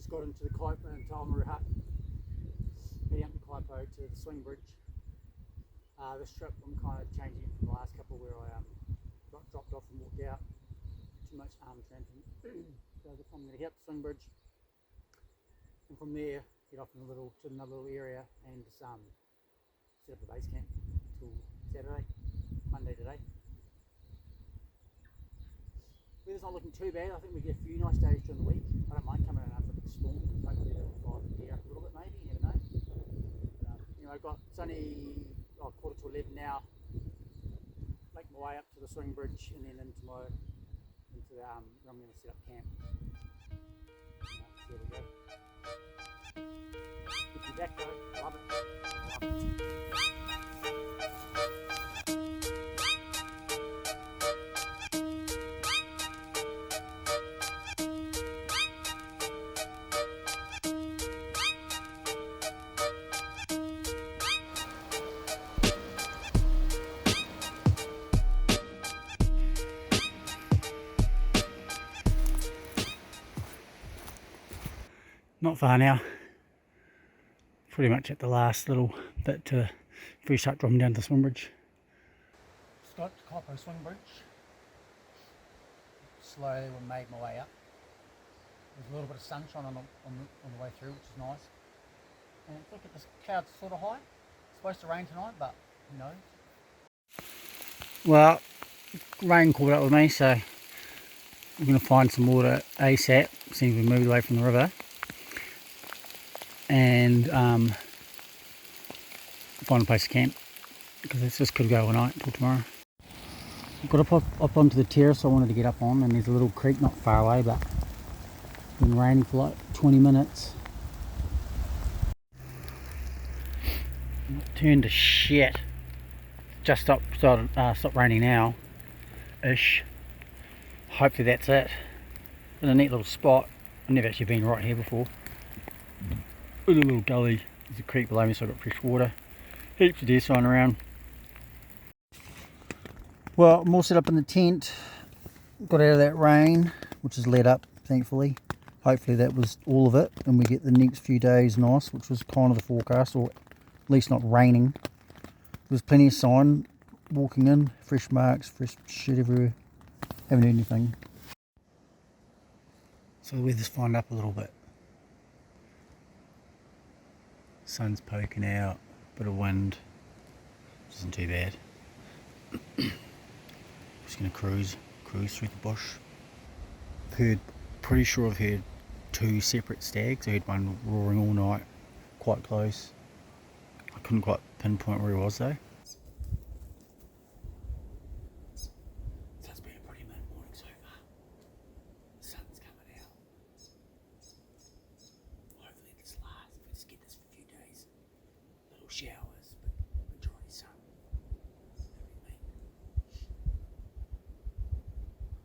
just got into the Kaipo and Talmaru hut, heading up to Kaipo to the swing bridge. This trip I'm kind of changing it from the last couple where I got dropped off and walked out. Too much arm cramping. So I'm going to hit up the swing bridge, and from there get off in to another little area and just set up a base camp till Saturday, Monday today. Weather's not looking too bad. I think we get a few nice days during the week. I don't mind coming in after a big storm. Hopefully that'll fire the gear up a little bit, maybe. You never know. But, it's only 11:15 now. Make my way up to the swing bridge and then into where I'm going to set up camp. There we go. Good to be back though. Love it. Not far now, pretty much at the last little bit to before you start dropping down to the swing bridge. Just got to Kaipo swing bridge. Slowly made my way up. There's a little bit of sunshine on the way through, which is nice. And look at this cloud's sort of high. It's supposed to rain tonight, but who knows? Well, rain caught up with me, so I'm going to find some water ASAP, seeing we moved away from the river. And find a place to camp, because this just could go all night until tomorrow. I've got to pop up onto the terrace I wanted to get up on, and there's a little creek not far away, but it's been raining for like 20 minutes. It turned to shit. Just stopped raining now, ish. Hopefully that's it. In a neat little spot. I've never actually been right here before. In a little gully, there's a creek below me, so I've got fresh water. Heaps of deer sign around. Well, I'm all set up in the tent. Got out of that rain, which has let up, thankfully. Hopefully that was all of it, and we get the next few days nice, which was kind of the forecast, or at least not raining. There's plenty of sign walking in, fresh marks, fresh shit everywhere. Haven't heard anything. So the weather's fined up a little bit. Sun's poking out, bit of wind, which isn't too bad. Just gonna cruise through the bush. Pretty sure I've heard two separate stags. I heard one roaring all night, quite close. I couldn't quite pinpoint where he was though. So it's been a pretty mid morning so far. The sun's coming out. Hopefully this lasts. If we just get this for a few days. Little showers, but majority sun.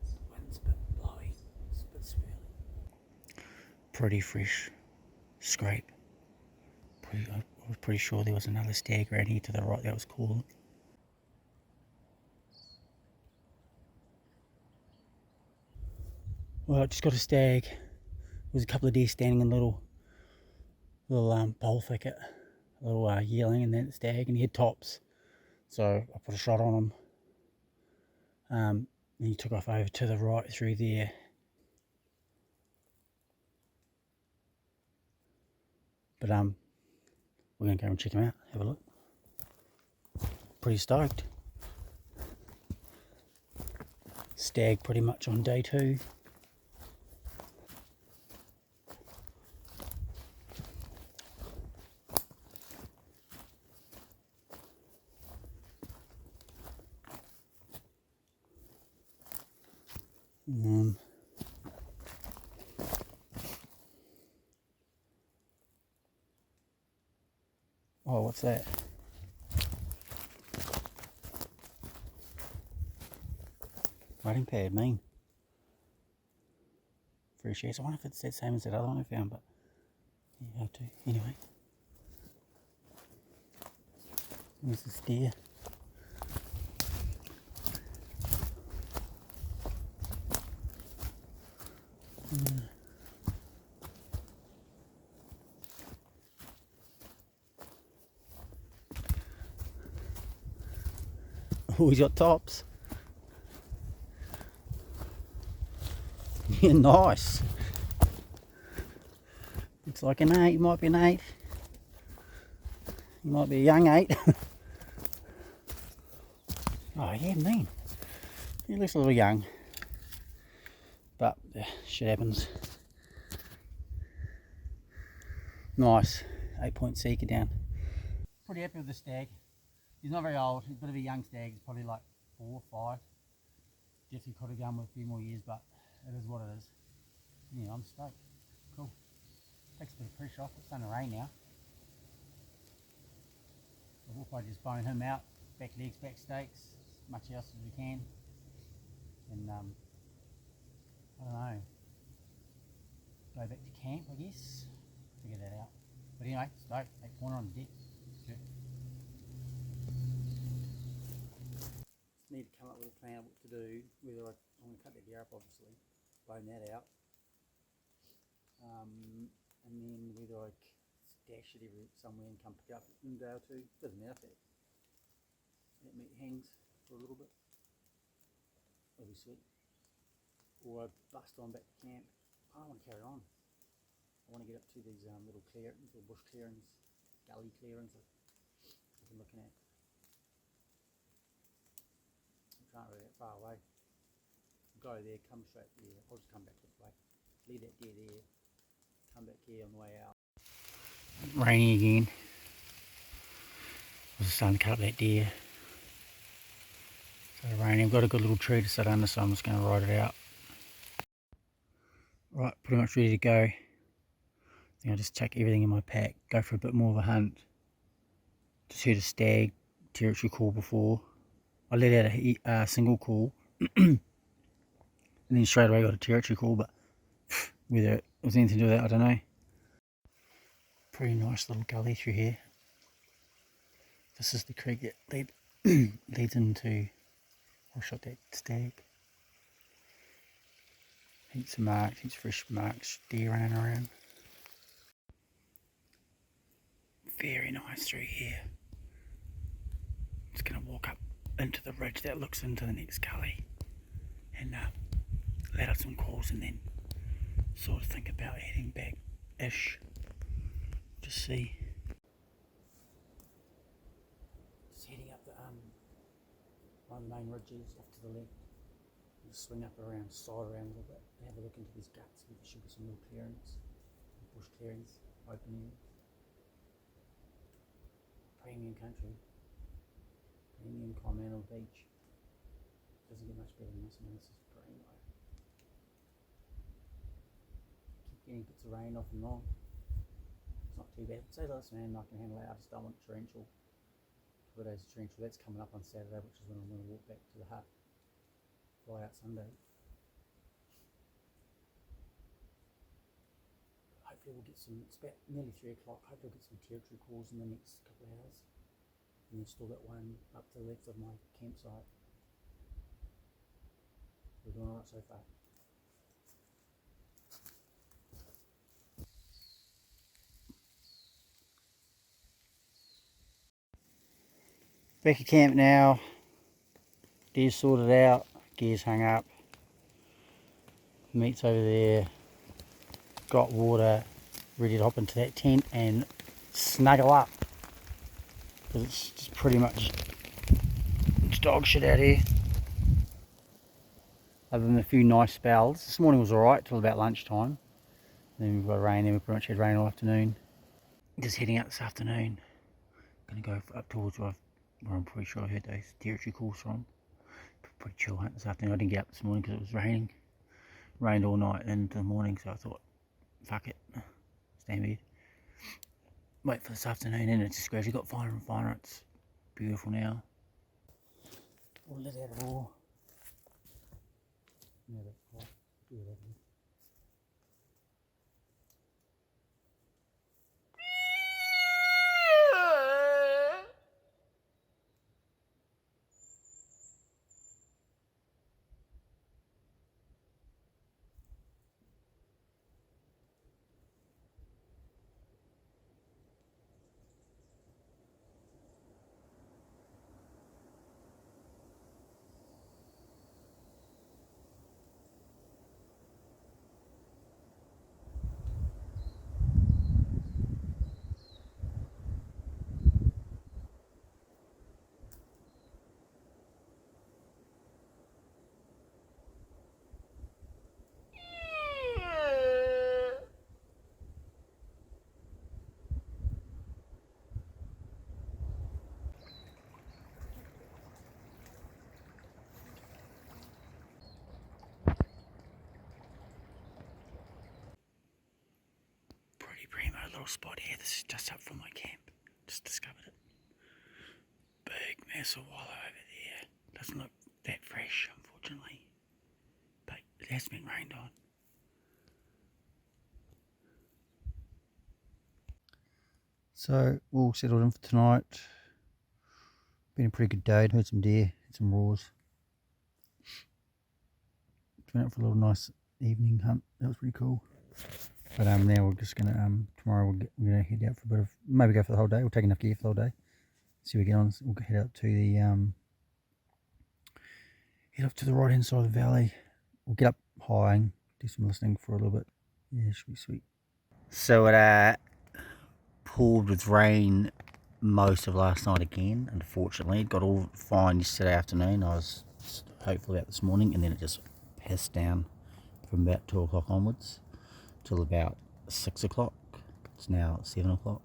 The wind's a bit blowy, it's a bit swirly. Pretty fresh scrape. I was pretty sure there was another stag around here to the right that was cool. Well, I just got a stag. There was a couple of deer standing in a little bole thicket. A little yearling and then stag, and he had tops. So I put a shot on him. And he took off over to the right through there. But we're going to go and check him out, have a look. Pretty stoked. Stag pretty much on day 2. Oh, what's that? Writing pad, mean. Fresh air. I wonder if it's the same as that other one I found, but you have to. Anyway. There's the steer. Oh, he's got tops. Yeah, nice. Looks like an 8, might be an 8. He might be a young 8. Oh yeah, mean. He looks a little young. But shit happens. Nice. 8-point Sika down. Pretty happy with the stag. He's not very old, he's a bit of a young stag, he's probably like 4 or 5. Definitely could have gone with a few more years, but it is what it is. Yeah, I'm stoked. Cool. Takes a bit of pressure off, it's starting to rain now. So we'll probably just bone him out, back legs, back stakes, as much else as we can. And I don't know, go back to camp I guess, figure that out. But anyway, stoked, that corner on the deck. Need to come up with a plan of what to do, whether I'm going to cut the deer up obviously, bone that out, and then whether I stash it somewhere and come pick it up in a day or two, doesn't matter if that meat hangs for a little bit, obviously, or I bust on back to camp. I don't want to carry on, I want to get up to these little clearings, or bush clearings, gully clearings that I've been looking at. Can't really that far away. Go there, come straight there. I'll just come back this way. Leave that deer there. Come back here on the way out. Raining again. I was starting to cut up that deer. So raining. I've got a good little tree to sit under, so I'm just going to ride it out. Right, pretty much ready to go. I think I'll just chuck everything in my pack. Go for a bit more of a hunt. Just heard a stag territory call before. I let out a single call and then straight away got a territory call, but whether it was anything to do with that, I don't know. Pretty nice little gully through here. This is the creek that leads into, I shot that stag. Heaps of marks, heaps of fresh marks, deer running around. Very nice through here. Just going to walk up into the ridge that looks into the next gully and let out some calls and then sort of think about heading back-ish. Just see. Just heading up the one of the main ridges off to the left. Just swing up around, side around a little bit, and have a look into these guts. There should be some little clearings, bush clearings, open air. Premium country. Premium Kaimanawas beach. Doesn't get much better than this, man. This is pretty low. Keep getting bits of rain off and on. It's not too bad. Say this, man, I can handle that. I just don't want torrential. 2 days of torrential. That's coming up on Saturday, which is when I'm going to walk back to the hut. Fly out Sunday. Hopefully we'll get some, it's about nearly 3 o'clock. Hopefully we'll get some territory calls in the next couple of hours. And then still got one up to the left of my campsite. We're doing alright so far. Back at camp now. Gear's sorted out. Gear's hung up. Meat's over there. Got water. Ready to hop into that tent and snuggle up. Because it's just pretty much dog shit out here. Other than a few nice spells. This morning was alright till about lunchtime. Then we've got rain, then we pretty much had rain all afternoon. Just heading out this afternoon. Gonna go up towards where I'm pretty sure I heard those territory calls from. Pretty chill hunt this afternoon. I didn't get up this morning because it was raining. Rained all night into the morning, so I thought, fuck it, stay in bed. Wait for this afternoon, and it's just gradually got finer and finer. It's beautiful now. All let out of all. Yeah, that's quite beautiful. cool spot here. This is just up from my camp. Just discovered it. Big massive wallow over there. Doesn't look that fresh, unfortunately. But it has been rained on. So, all settled in for tonight. Been a pretty good day. Heard some deer, had some roars. Went out for a little nice evening hunt. That was pretty cool. But now we're just gonna tomorrow we're gonna head out for a bit of, maybe go for the whole day. We'll take enough gear for the whole day. See what we get on. We'll head out to the head up to the right hand side of the valley. We'll get up high and do some listening for a little bit. Yeah, it should be sweet. So it poured with rain most of last night again. Unfortunately, it got all fine yesterday afternoon. I was hopeful about this morning, and then it just pissed down from about 2 o'clock onwards till about 6 o'clock. It's now 7 o'clock.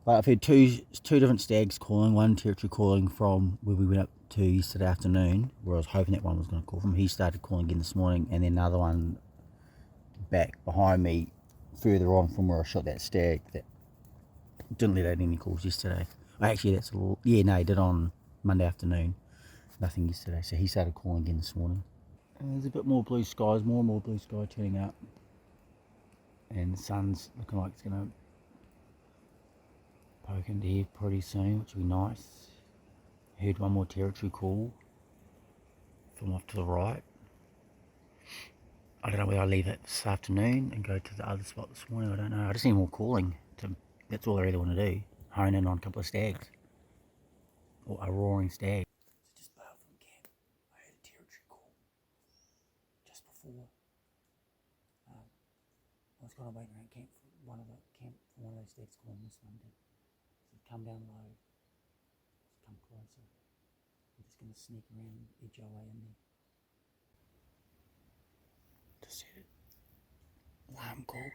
But I've had two different stags calling. One territory calling from where we went up to yesterday afternoon, where I was hoping that one was going to call from. He started calling again this morning, and then another one back behind me further on from where I shot that stag that didn't let out any calls yesterday. Actually, that's a little, yeah, no, he did on Monday afternoon. Nothing yesterday, so he started calling again this morning. There's a bit more blue skies, more and more blue sky turning up, and the sun's looking like it's going to poke into here pretty soon, which will be nice. Heard one more territory call from off to the right. I don't know whether I leave it this afternoon and go to the other spot this morning. I don't know. I just need more calling. That's all I really want to do. Hone in on a couple of stags, or a roaring stag. Just bailed from camp. I heard a territory call just before. I was kind of waiting around camp for one of those stags calling. This one did. So come down low, just come closer. I'm just going to sneak around and edge our way in there. Just heard it. Alarm calls.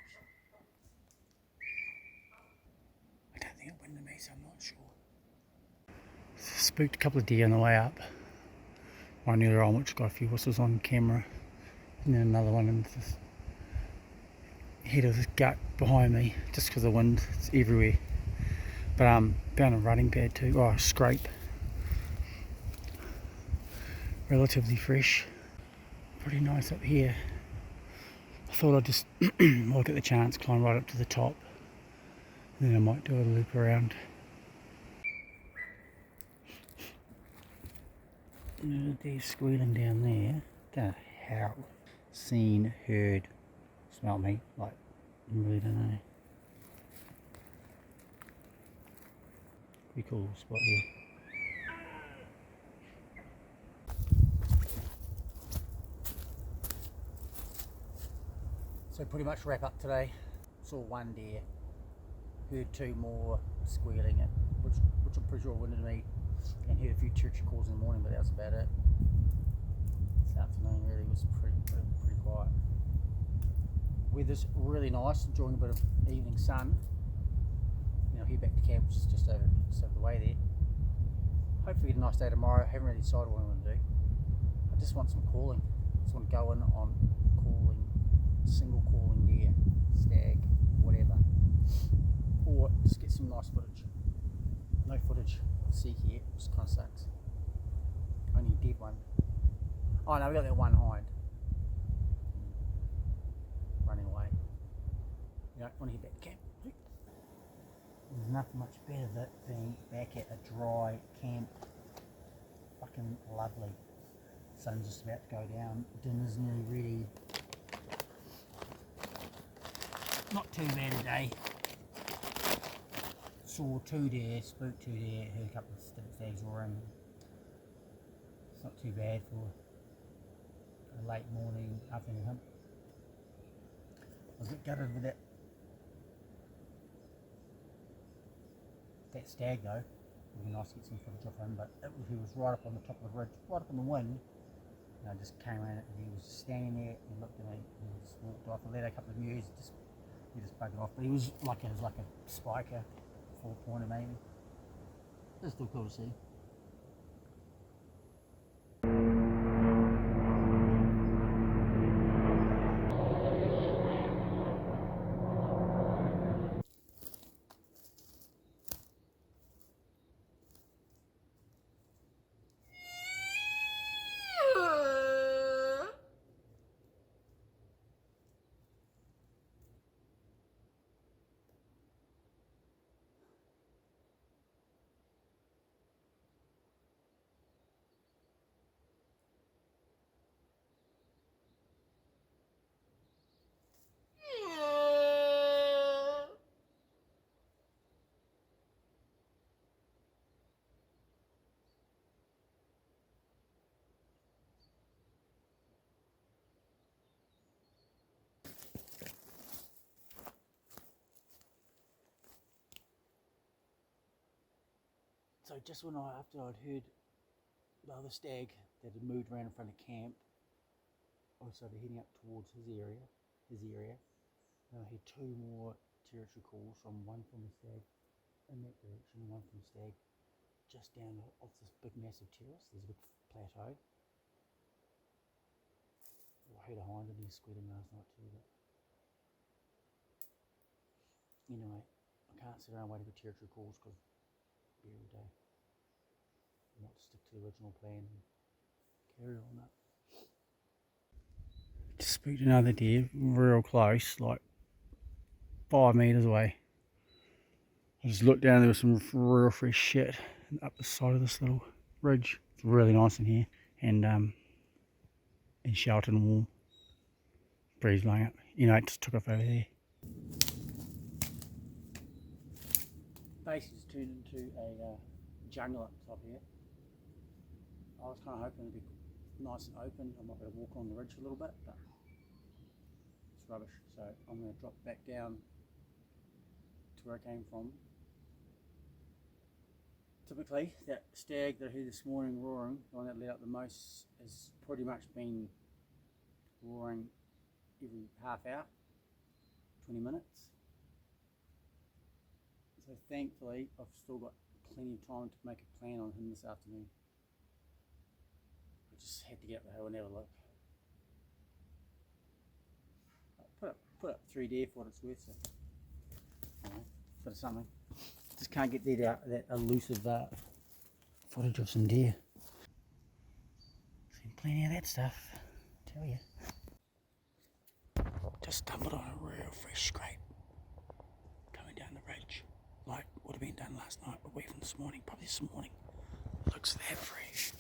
I don't think it went to me, so I'm not sure. Spooked a couple of deer on the way up. One earlier on which got a few whistles on camera, and then another one in this head of this gut behind me, just because of the wind. It's everywhere. But found a running pad too. Oh, a scrape. Relatively fresh. Pretty nice up here. I thought I'd just look at the chance, climb right up to the top, and then I might do a loop around. They're squealing down there. Don't know how. Seen, heard, smelt me. Like, I really don't know. Pretty cool spot here. So pretty much wrap up today. Saw one deer, heard two more squealing, which I'm pretty sure wouldn't me, and heard a few church calls in the morning, but that was about it. This afternoon really was pretty quiet. Weather's really nice, enjoying a bit of evening sun. You know, head back to camp, which is just over the way there. Hopefully get a nice day tomorrow. I haven't really decided what I want to do. I just want some calling. I just want to go in on calling, single calling deer, stag, whatever. Or just get some nice footage. No footage of Sika yet, which kind of sucks. Only a dead one. Oh no, we got that one hind running away. You know, want to head back to camp. There's nothing much better than being back at a dry camp. Fucking lovely. Sun's just about to go down. Dinner's nearly ready. Not too bad a day. Saw two deer, spooked two deer, heard a couple of stags roaring. It's not too bad for a late morning afternoon hunt. I was a bit gutted with that stag though. It would be nice to get some footage of him, but he was right up on the top of the ridge, right up on the wind. And I just came around and he was standing there and looked at me and he just walked off. I let a couple of mews, he just bugged off. But he was like a spiker, 4-pointer maybe. It's still cool to see. So just after I'd heard the other stag that had moved around in front of camp, I started heading up towards his area. I had two more territory calls, one from the stag in that direction, and one from the stag just down off this big massive terrace. There's a big plateau. I heard a hind and he squid him last night too, but anyway, I can't sit around waiting for territory calls because it'll be every day. I want to stick to the original plan and carry on up. Just spooked another deer real close, like 5 metres away. I just looked down, there was some real fresh shit up the side of this little ridge. It's really nice in here and sheltered and warm. Breeze blowing up. It just took off over there. Basically just turned into a jungle up top here. I was kind of hoping it'd be nice and open. I might be able to walk on the ridge a little bit, but it's rubbish. So I'm going to drop back down to where I came from. Typically, that stag that I heard this morning roaring, the one that let up the most, has pretty much been roaring every half hour, 20 minutes. So thankfully, I've still got plenty of time to make a plan on him this afternoon. I just had to get up the hill and have a look. Put up 3 deer for what it's worth, so I don't know, bit of something. Just can't get that elusive footage of some deer. Seen plenty of that stuff, I tell you. Just stumbled on a real fresh scrape coming down the ridge, like would have been done last night, or even this morning, probably this morning. Looks that fresh.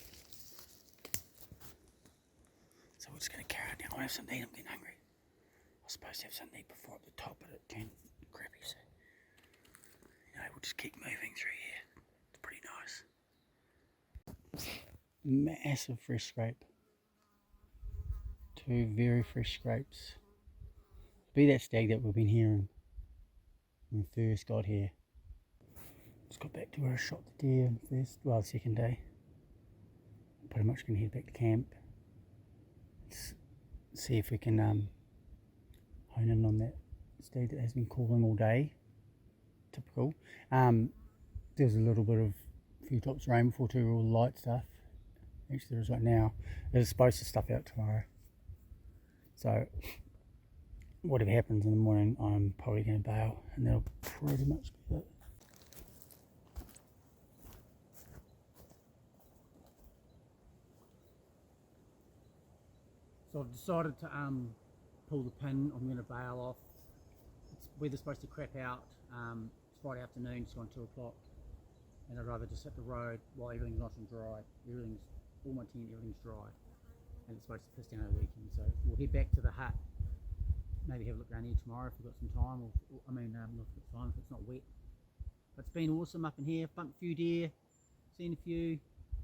So we're just going to carry on down. I want to have something to eat, I'm getting hungry. I was supposed to have something to eat before at the top, but it turned crappy, so we'll just keep moving through here. It's pretty nice. Massive fresh scrape. 2 very fresh scrapes. Be that stag that we've been hearing when we first got here. Just got back to where I shot the deer the second day. Pretty much going to head back to camp. Let's see if we can hone in on that stag that has been calling all day. Typical. There's a little bit of few drops of rain before 2 real light stuff. Actually there is right now. It's supposed to stuff out tomorrow. So whatever happens in the morning, I'm probably going to bail, and that'll pretty much be it. So I've decided to pull the pin. I'm going to bail off. Weather's supposed to crap out. It's Friday afternoon, it's gone 2 o'clock, and I'd rather just hit the road while everything's nice and dry. All my tent, everything's dry, and it's supposed to piss down over the weekend. So we'll head back to the hut. Maybe have a look around here tomorrow if we've got some time, not if it's time, if it's not wet. But it's been awesome up in here. Bumped a few deer, seen a few,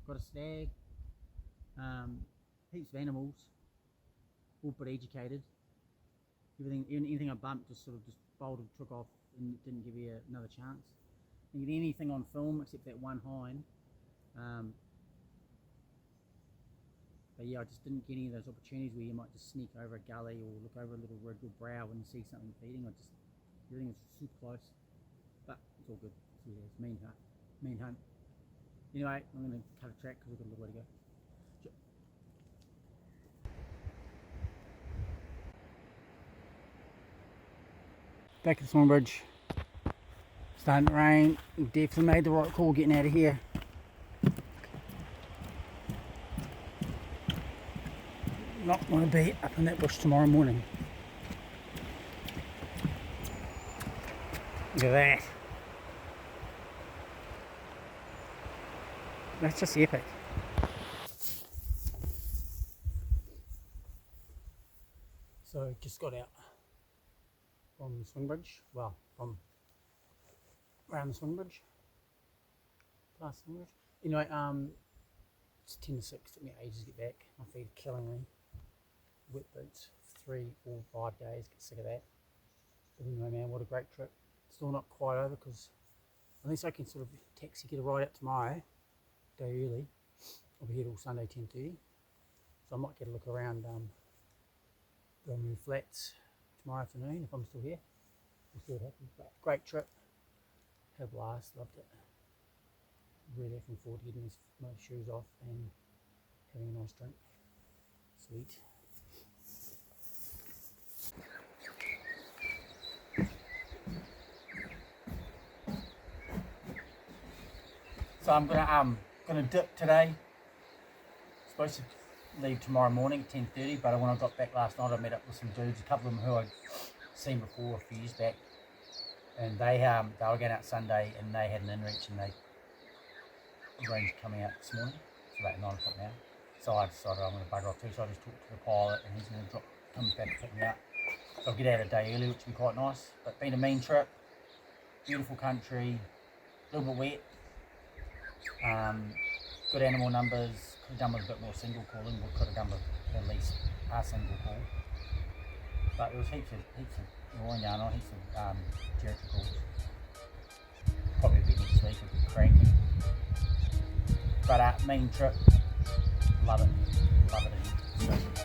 got a stag, heaps of animals, all but educated. Anything I bumped just bolted, took off, and didn't give you another chance. Didn't get anything on film except that one hind. But yeah, I just didn't get any of those opportunities where you might just sneak over a gully or look over a little ridge or brow and see something feeding. Everything was super close, but it's all good. So yeah, it's mean hunt. Anyway, I'm going to cut a track because we've got a little way to go. Back at the Swan Bridge. Starting to rain. Definitely made the right call getting out of here. Not want to be up in that bush tomorrow morning. Look at that. That's just epic. So just got out from the swing bridge. Well, from around the swing bridge. Past the swing bridge. Anyway, it's 10 to 6. Took me ages to get back. My feet are killing me. Wet boots, 3 or 5 days, get sick of that. But anyway, man, what a great trip. Still not quite over because unless I can sort of taxi get a ride out tomorrow, day early, I'll be here till Sunday 10:30. So I might get a look around the new flats tomorrow afternoon if I'm still here. We'll see what happens. But great trip, had a blast, loved it. Really looking forward to getting my shoes off and having a nice drink. Sweet. So I'm gonna dip today. Supposed to leave tomorrow morning at 10:30, but when I got back last night I met up with some dudes, a couple of them who I'd seen before a few years back, and they were going out Sunday and they had an inReach and they arranged coming out this morning. It's about 9 o'clock now. So I decided I'm going to bugger off too, so I just talked to the pilot and he's going to come back and pick me up. So I'll get out a day early, which will be quite nice. But been a mean trip, beautiful country, a little bit wet. Good animal numbers, could have done with a bit more single calling, but could have done with at least a single call. But there was heaps of Moana, heaps of territory calls. Probably be next week if it's cranky. But main trip, love it again. So